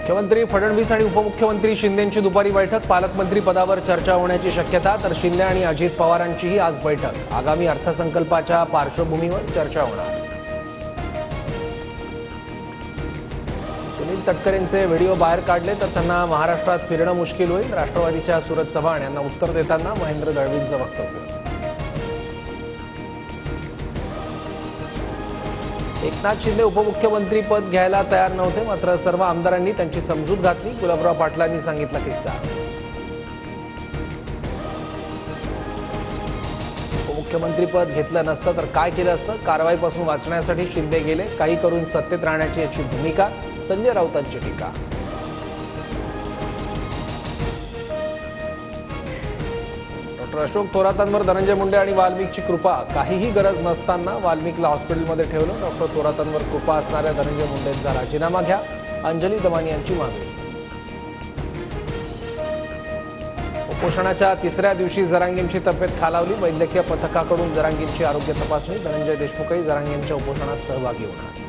मुख्यमंत्री फडणवीस आणि उपमुख्यमंत्री शिंदेंची दुपारी बैठक। पालकमंत्री पदावर चर्चा होण्याची शक्यता। तर शिंदे आणि अजित पवारांचीही आज बैठक। आगामी अर्थसंकल्पाच्या पार्श्वभूमीवर चर्चा होणार। सुनील तटकरेंचे व्हिडिओ बाहेर काढले तर त्यांना महाराष्ट्रात फिरणं मुश्किल होईल। राष्ट्रवादीच्या सूरज चव्हाण यांना उत्तर देताना महेंद्र दळवींचं वक्तव्य। एकनाथ शिंदे उपमुख्यमंत्री पद घ्यायला तयार नव्हते, मात्र सर्व आमदारांनी त्यांची समजूत घातली। गुलाबराव पाटलांनी सांगितला किस्सा। उपमुख्यमंत्री पद घेतलं नसतं तर काय केलं असतं? कारवाईपासून वाचण्यासाठी शिंदे गेले, काही करून सत्तेत राहण्याची याची भूमिका। संजय राऊतांची टीका। अशोक थोरातांवर धनंजय मुंडे आणि वाल्मिकची कृपा। काहीही गरज नसताना वाल्मिकला हॉस्पिटलमध्ये ठेवलं। डॉक्टर थोरातांवर कृपा असणाऱ्या धनंजय मुंडेंचा राजीनामा घ्या, अंजली दमानी यांची मागणी। उपोषणाच्या तिसऱ्या दिवशी जरांगेंची तब्येत खालावली। वैद्यकीय पथकाकडून जरांगेंची आरोग्य तपासणी। धनंजय देशमुखही जरांगेंच्या उपोषणात सहभागी होणार।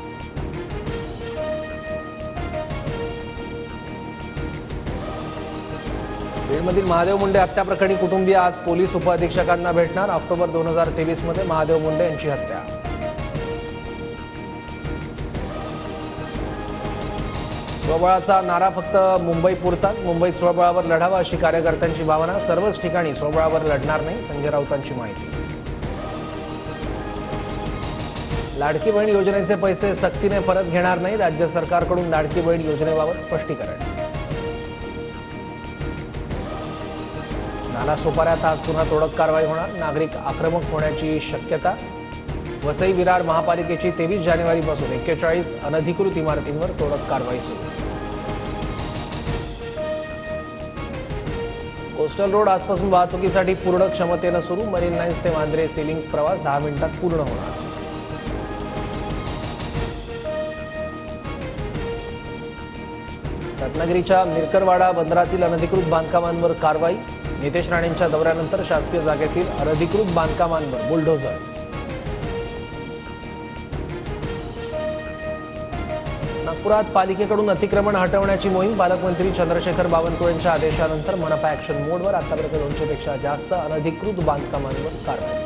बीडमधील महादेव मुंडे हत्या प्रकरणी कुटुंबीय आज पोलीस उपअधीक्षकांना भेटणार। ऑक्टोबर 2023 मध्ये महादेव मुंडे यांची हत्या। स्वबळाचा नारा फक्त मुंबईपुरताच। मुंबईत स्वबळावर लढावा अशी कार्यकर्त्यांची भावना। सर्वच ठिकाणी स्वबळावर लढणार नाही, संजय राऊतांची माहिती। लाडकी बहीण योजनेचे पैसे सक्तीने परत घेणार नाही। राज्य सरकारकडून लाडकी बहीण योजनेबाबत स्पष्टीकरण। नालासोपाऱ्यात आज पुन्हा तोडक कारवाई होणार। नागरिक आक्रमक होण्याची शक्यता। वसई विरार महापालिकेची 23 जानेवारीपासून 41 अनधिकृत इमारतींवर तोडक कारवाई सुरू। कोस्टल रोड आजपासून वाहतुकीसाठी पूर्ण क्षमतेने सुरू। मरीन लाईन्स ते वांद्रे सेलिंग प्रवास 10 मिनिटात पूर्ण होणार। रत्नागिरीच्या मिरकरवाडा बंदरातील अनधिकृत बांधकामांवर कारवाई। नितेश राणेंच्या दौऱ्यानंतर शासकीय जागेतील अनधिकृत बांधकामांवर बुलडोझर। नागपुरात पालिकेकडून अतिक्रमण हटवण्याची मोहीम। पालकमंत्री चंद्रशेखर बावनकुळेंच्या आदेशानंतर मनपा ॲक्शन मोडवर। आतापर्यंत 200 पेक्षा जास्त अनधिकृत बांधकामांवर कारवाई।